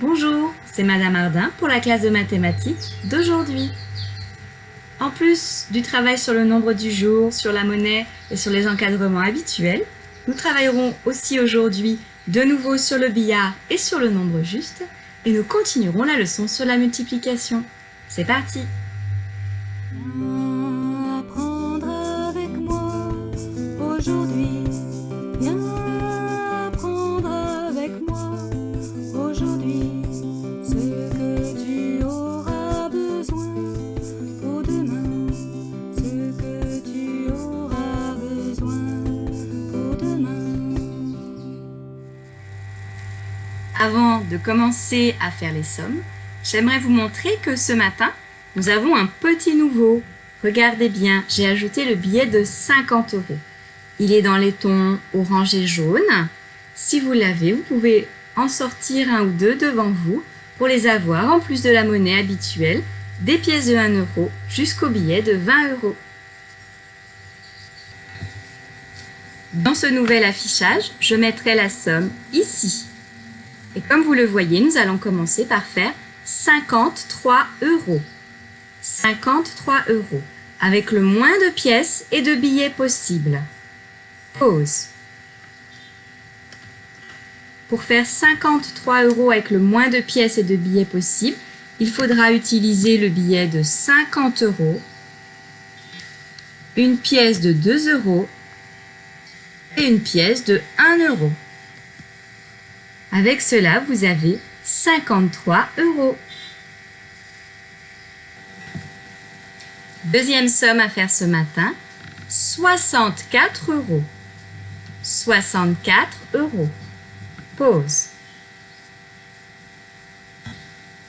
Bonjour, c'est Madame Ardin pour la classe de mathématiques d'aujourd'hui. En plus du travail sur le nombre du jour, sur la monnaie et sur les encadrements habituels, nous travaillerons aussi aujourd'hui de nouveau sur le billard et sur le nombre juste et nous continuerons la leçon sur la multiplication. C'est parti! Viens apprendre avec moi aujourd'hui. Viens apprendre avec moi aujourd'hui ce que tu auras besoin pour demain. Ce que tu auras besoin pour demain. Avant de commencer à faire les sommes, j'aimerais vous montrer que ce matin, nous avons un petit nouveau. Regardez bien, j'ai ajouté le billet de 50 €. Il est dans les tons orange et jaune. Si vous l'avez, vous pouvez en sortir un ou deux devant vous pour les avoir, en plus de la monnaie habituelle, des pièces de 1 € jusqu'au billet de 20 €. Dans ce nouvel affichage, je mettrai la somme ici. Et comme vous le voyez, nous allons commencer par faire 53 €. 53 € avec le moins de pièces et de billets possible. Pause. Pour faire 53 € avec le moins de pièces et de billets possible, il faudra utiliser le billet de 50 €, une pièce de 2 € et une pièce de 1 €. Avec cela, vous avez 53 €. Deuxième somme à faire ce matin, 64 €. 64 €. Pause.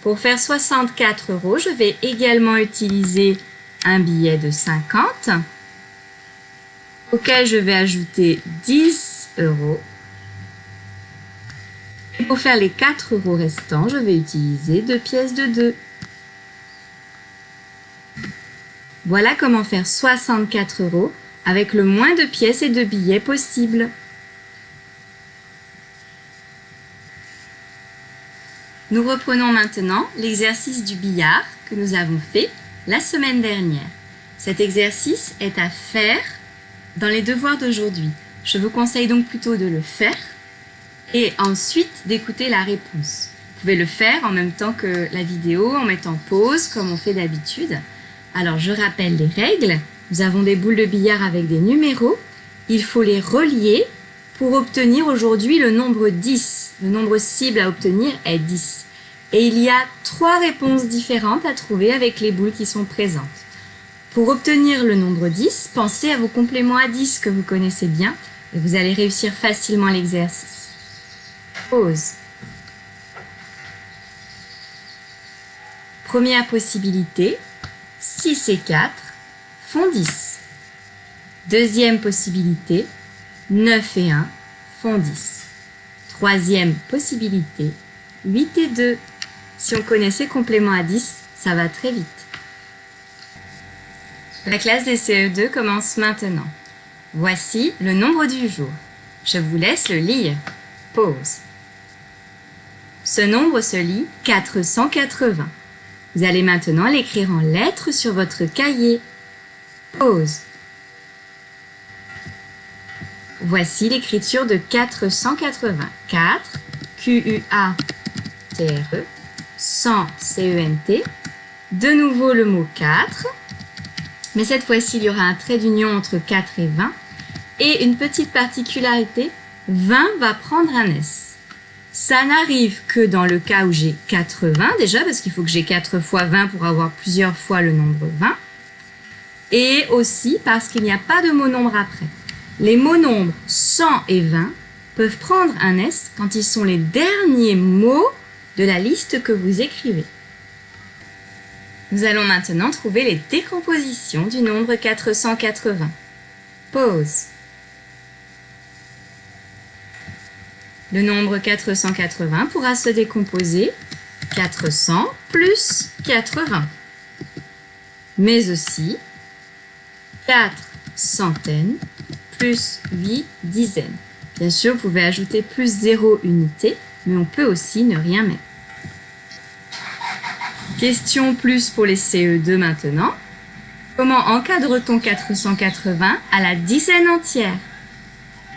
Pour faire 64 €, je vais également utiliser un billet de 50 auquel je vais ajouter 10 €. Et pour faire les 4 € restants, je vais utiliser 2 pièces de 2. Voilà comment faire 64 € avec le moins de pièces et de billets possible. Nous reprenons maintenant l'exercice du billard que nous avons fait la semaine dernière. Cet exercice est à faire dans les devoirs d'aujourd'hui. Je vous conseille donc plutôt de le faire et ensuite d'écouter la réponse. Vous pouvez le faire en même temps que la vidéo, en mettant pause comme on fait d'habitude. Alors, je rappelle les règles. Nous avons des boules de billard avec des numéros. Il faut les relier pour obtenir aujourd'hui le nombre 10. Le nombre cible à obtenir est 10. Et il y a 3 réponses différentes à trouver avec les boules qui sont présentes. Pour obtenir le nombre 10, pensez à vos compléments à 10 que vous connaissez bien et vous allez réussir facilement l'exercice. Pause. Première possibilité. 6 et 4 font 10. Deuxième possibilité, 9 et 1 font 10. Troisième possibilité, 8 et 2. Si on connaît ces compléments à 10, ça va très vite. La classe des CE2 commence maintenant. Voici le nombre du jour. Je vous laisse le lire. Pause. Ce nombre se lit 480. Vous allez maintenant l'écrire en lettres sur votre cahier. Pause. Voici l'écriture de 480. 4, Q-U-A-T-R-E, 100, C-E-N-T. De nouveau le mot 4. Mais cette fois-ci, il y aura un trait d'union entre 4 et 20. Et une petite particularité, 20 va prendre un S. Ça n'arrive que dans le cas où j'ai 80 déjà, parce qu'il faut que j'ai 4 fois 20 pour avoir plusieurs fois le nombre 20. Et aussi parce qu'il n'y a pas de mot nombre après. Les mots nombres 100 et 20 peuvent prendre un S quand ils sont les derniers mots de la liste que vous écrivez. Nous allons maintenant trouver les décompositions du nombre 480. Pause. Le nombre 480 pourra se décomposer 400 plus 80, mais aussi 4 centaines plus 8 dizaines. Bien sûr, vous pouvez ajouter plus 0 unité, mais on peut aussi ne rien mettre. Question plus pour les CE2 maintenant. Comment encadre-t-on 480 à la dizaine entière?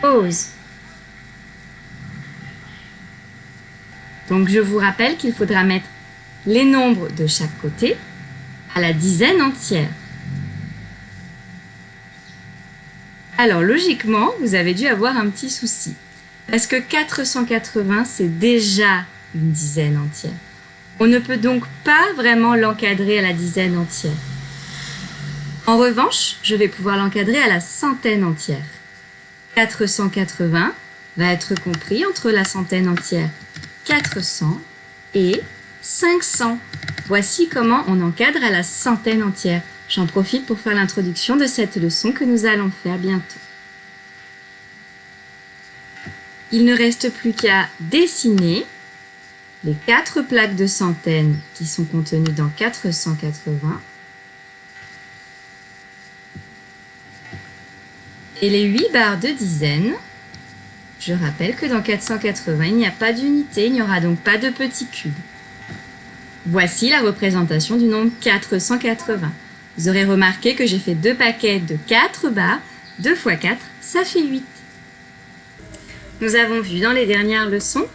Pause. Donc je vous rappelle qu'il faudra mettre les nombres de chaque côté à la dizaine entière. Alors logiquement, vous avez dû avoir un petit souci. Parce que 480, c'est déjà une dizaine entière. On ne peut donc pas vraiment l'encadrer à la dizaine entière. En revanche, je vais pouvoir l'encadrer à la centaine entière. 480 va être compris entre la centaine entière 400 et 500. Voici comment on encadre à la centaine entière. J'en profite pour faire l'introduction de cette leçon que nous allons faire bientôt. Il ne reste plus qu'à dessiner les 4 plaques de centaines qui sont contenues dans 480 et les 8 barres de dizaines. Je rappelle que dans 480, il n'y a pas d'unité, il n'y aura donc pas de petits cubes. Voici la représentation du nombre 480. Vous aurez remarqué que j'ai fait 2 paquets de 4 barres. 2 x 4, ça fait 8. Nous avons vu dans les dernières leçons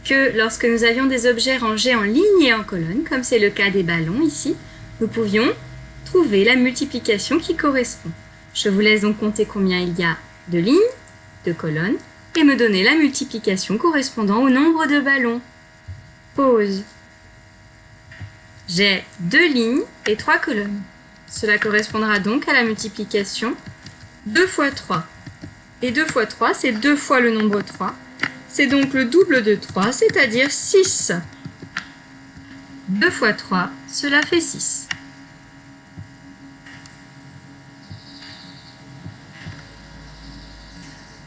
que lorsque nous avions des objets rangés en ligne et en colonne, comme c'est le cas des ballons ici, nous pouvions trouver la multiplication qui correspond. Je vous laisse donc compter combien il y a de lignes, de colonnes, et me donner la multiplication correspondant au nombre de ballons. Pause. J'ai 2 lignes et 3 colonnes. Cela correspondra donc à la multiplication 2 x 3. Et 2 x 3, c'est 2 fois le nombre 3. C'est donc le double de 3, c'est-à-dire 6. 2 x 3, cela fait 6.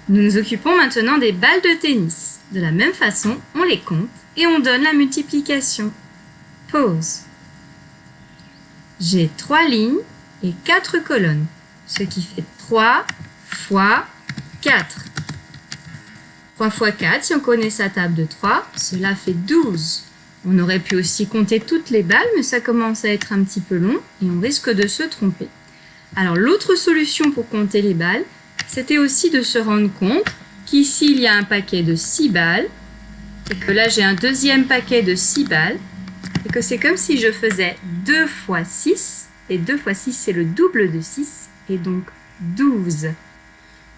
Nous nous occupons maintenant des balles de tennis. De la même façon, on les compte et on donne la multiplication. Pause. J'ai 3 lignes et 4 colonnes, ce qui fait 3 fois 4. 3 fois 4, si on connaît sa table de 3, cela fait 12. On aurait pu aussi compter toutes les balles, mais ça commence à être un petit peu long et on risque de se tromper. Alors l'autre solution pour compter les balles, c'était aussi de se rendre compte qu'ici il y a un paquet de 6 balles et que là j'ai un deuxième paquet de 6 balles et que c'est comme si je faisais 2 fois 6 et 2 fois 6 c'est le double de 6 et donc 12.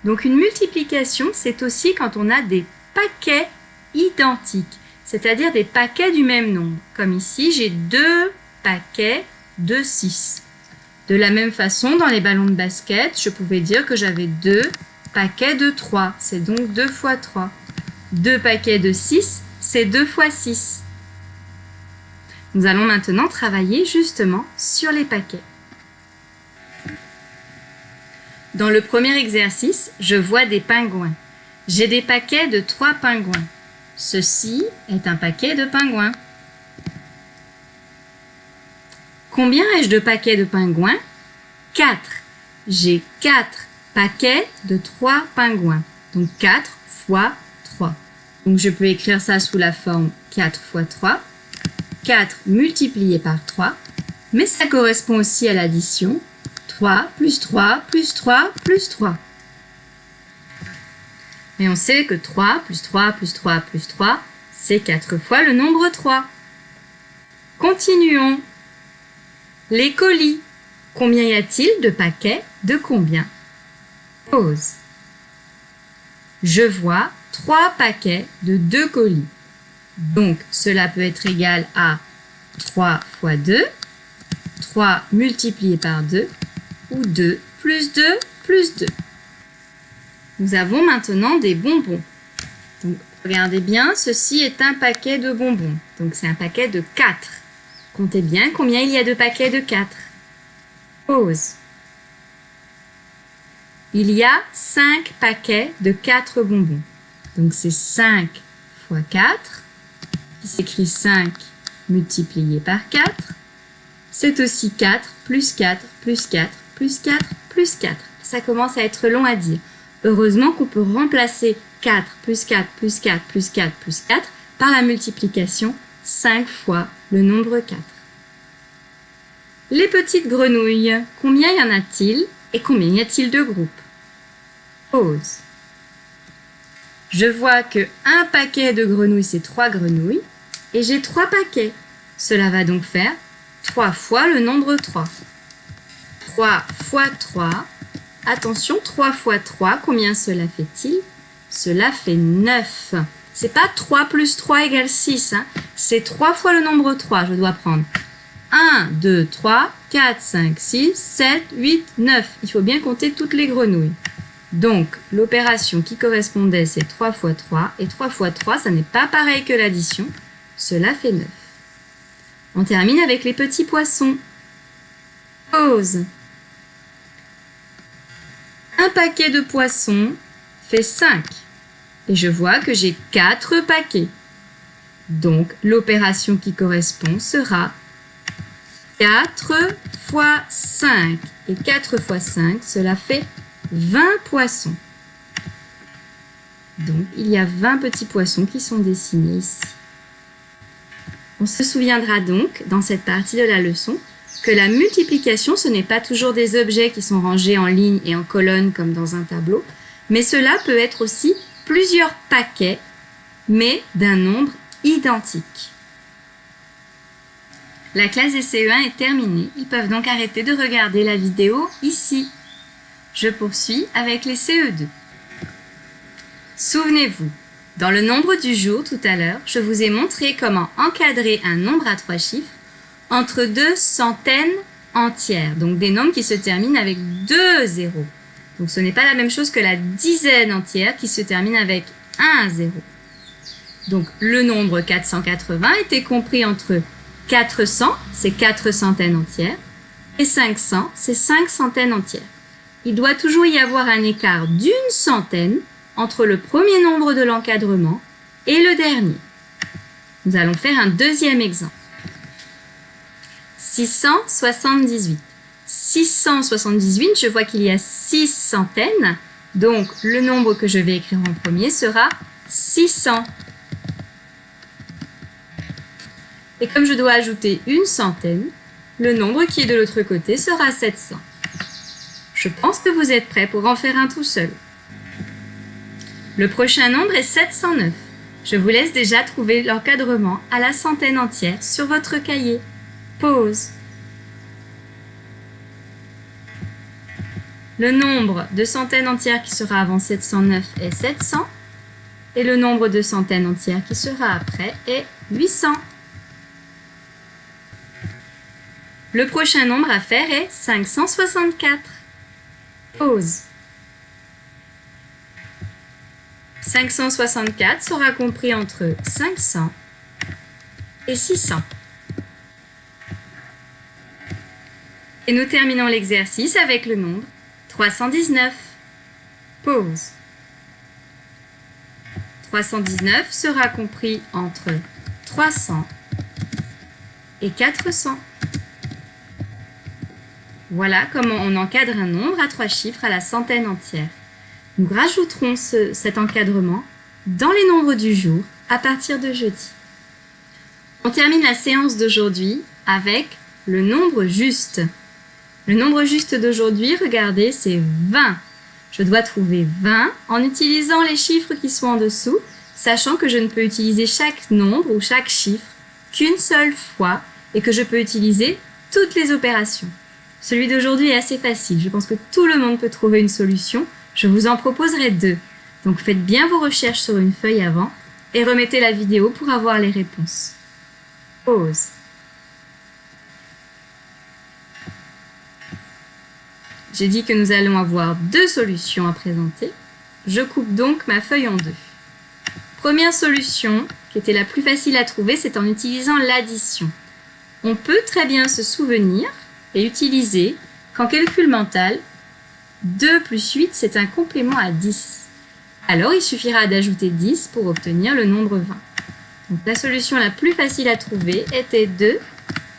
Donc une multiplication, c'est aussi quand on a des paquets identiques, c'est-à-dire des paquets du même nombre. Comme ici, j'ai 2 paquets de 6. De la même façon, dans les ballons de basket, je pouvais dire que j'avais 2 paquets de 3. C'est donc 2 fois 3. 2 paquets de 6, c'est 2 fois 6. Nous allons maintenant travailler justement sur les paquets. Dans le premier exercice, je vois des pingouins. J'ai des paquets de 3 pingouins. Ceci est un paquet de pingouins. Combien ai-je de paquets de pingouins? 4. J'ai 4 paquets de 3 pingouins. Donc 4 fois 3. Donc je peux écrire ça sous la forme 4 fois 3. 4 multiplié par 3. Mais ça correspond aussi à l'addition 3 plus 3 plus 3 plus 3. Et on sait que 3 plus 3 plus 3 plus 3, c'est 4 fois le nombre 3. Continuons. Les colis. Combien y a-t-il de paquets de combien? Pause. Je vois 3 paquets de 2 colis. Donc, cela peut être égal à 3 fois 2, 3 multiplié par 2, ou 2 plus 2 plus 2. Nous avons maintenant des bonbons. Donc, regardez bien, ceci est un paquet de bonbons. Donc, c'est un paquet de 4. Comptez bien combien il y a de paquets de 4. Pause. Il y a 5 paquets de 4 bonbons. Donc, c'est 5 fois 4, qui s'écrit 5 multiplié par 4. C'est aussi 4 plus 4 plus 4 plus 4 plus 4. Ça commence à être long à dire. Heureusement qu'on peut remplacer 4 plus 4 plus 4 plus 4 plus 4 par la multiplication 5 fois le nombre 4. Les petites grenouilles, combien y en a-t-il et combien y a-t-il de groupes? Pause. Je vois que un paquet de grenouilles, c'est 3 grenouilles, et j'ai 3 paquets. Cela va donc faire 3 fois le nombre 3. 3 fois 3. Attention, 3 fois 3, combien cela fait-il? Cela fait 9. C'est pas 3 plus 3 égale 6, hein. C'est 3 fois le nombre 3. Je dois prendre 1, 2, 3, 4, 5, 6, 7, 8, 9. Il faut bien compter toutes les grenouilles. Donc, l'opération qui correspondait, c'est 3 fois 3. Et 3 fois 3, ça n'est pas pareil que l'addition. Cela fait 9. On termine avec les petits poissons. Pause. Un paquet de poissons fait 5. Et je vois que j'ai 4 paquets. Donc, l'opération qui correspond sera 4 fois 5. Et 4 fois 5, cela fait 20 poissons. Donc, il y a 20 petits poissons qui sont dessinés ici. On se souviendra donc, dans cette partie de la leçon, que la multiplication, ce n'est pas toujours des objets qui sont rangés en ligne et en colonne comme dans un tableau, mais cela peut être aussi plusieurs paquets, mais d'un nombre identique. La classe des CE1 est terminée. Ils peuvent donc arrêter de regarder la vidéo ici. Je poursuis avec les CE2. Souvenez-vous, dans le nombre du jour tout à l'heure, je vous ai montré comment encadrer un nombre à 3 chiffres entre 2 centaines entières, donc des nombres qui se terminent avec 2 zéros. Donc ce n'est pas la même chose que la dizaine entière qui se termine avec 1 zéro. Donc le nombre 480 était compris entre 400, c'est 4 centaines entières, et 500, c'est 5 centaines entières. Il doit toujours y avoir un écart d'une centaine entre le premier nombre de l'encadrement et le dernier. Nous allons faire un deuxième exemple. 678. 678, je vois qu'il y a 6 centaines, donc le nombre que je vais écrire en premier sera 600. Et comme je dois ajouter une centaine, le nombre qui est de l'autre côté sera 700. Je pense que vous êtes prêts pour en faire un tout seul. Le prochain nombre est 709. Je vous laisse déjà trouver l'encadrement à la centaine entière sur votre cahier. Pause. Le nombre de centaines entières qui sera avant 709 est 700 et le nombre de centaines entières qui sera après est 800. Le prochain nombre à faire est 564. Pause. 564 sera compris entre 500 et 600. Et nous terminons l'exercice avec le nombre 319. Pause. 319 sera compris entre 300 et 400. Voilà comment on encadre un nombre à 3 chiffres à la centaine entière. Nous rajouterons cet encadrement dans les nombres du jour à partir de jeudi. On termine la séance d'aujourd'hui avec le nombre juste. Le nombre juste d'aujourd'hui, regardez, c'est 20. Je dois trouver 20 en utilisant les chiffres qui sont en dessous, sachant que je ne peux utiliser chaque nombre ou chaque chiffre qu'une seule fois et que je peux utiliser toutes les opérations. Celui d'aujourd'hui est assez facile. Je pense que tout le monde peut trouver une solution. Je vous en proposerai 2. Donc faites bien vos recherches sur une feuille avant et remettez la vidéo pour avoir les réponses. Pause. J'ai dit que nous allons avoir 2 solutions à présenter. Je coupe donc ma feuille en 2. Première solution, qui était la plus facile à trouver, c'est en utilisant l'addition. On peut très bien se souvenir et utiliser qu'en calcul mental, 2 plus 8, c'est un complément à 10. Alors, il suffira d'ajouter 10 pour obtenir le nombre 20. Donc, la solution la plus facile à trouver était 2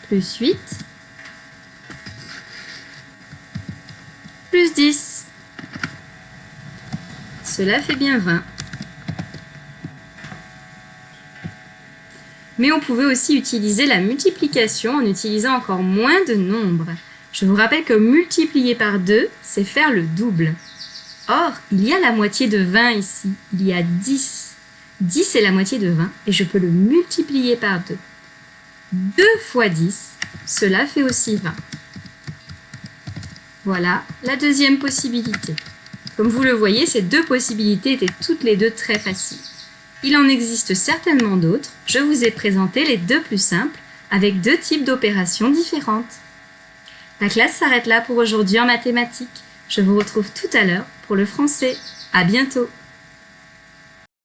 plus 8 plus 10. Cela fait bien 20. Mais on pouvait aussi utiliser la multiplication en utilisant encore moins de nombres. Je vous rappelle que multiplier par 2, c'est faire le double. Or, il y a la moitié de 20 ici. Il y a 10. 10 est la moitié de 20 et je peux le multiplier par 2. 2 fois 10, cela fait aussi 20. Voilà la deuxième possibilité. Comme vous le voyez, ces deux possibilités étaient toutes les deux très faciles. Il en existe certainement d'autres. Je vous ai présenté les deux plus simples avec deux types d'opérations différentes. La classe s'arrête là pour aujourd'hui en mathématiques. Je vous retrouve tout à l'heure pour le français. À bientôt!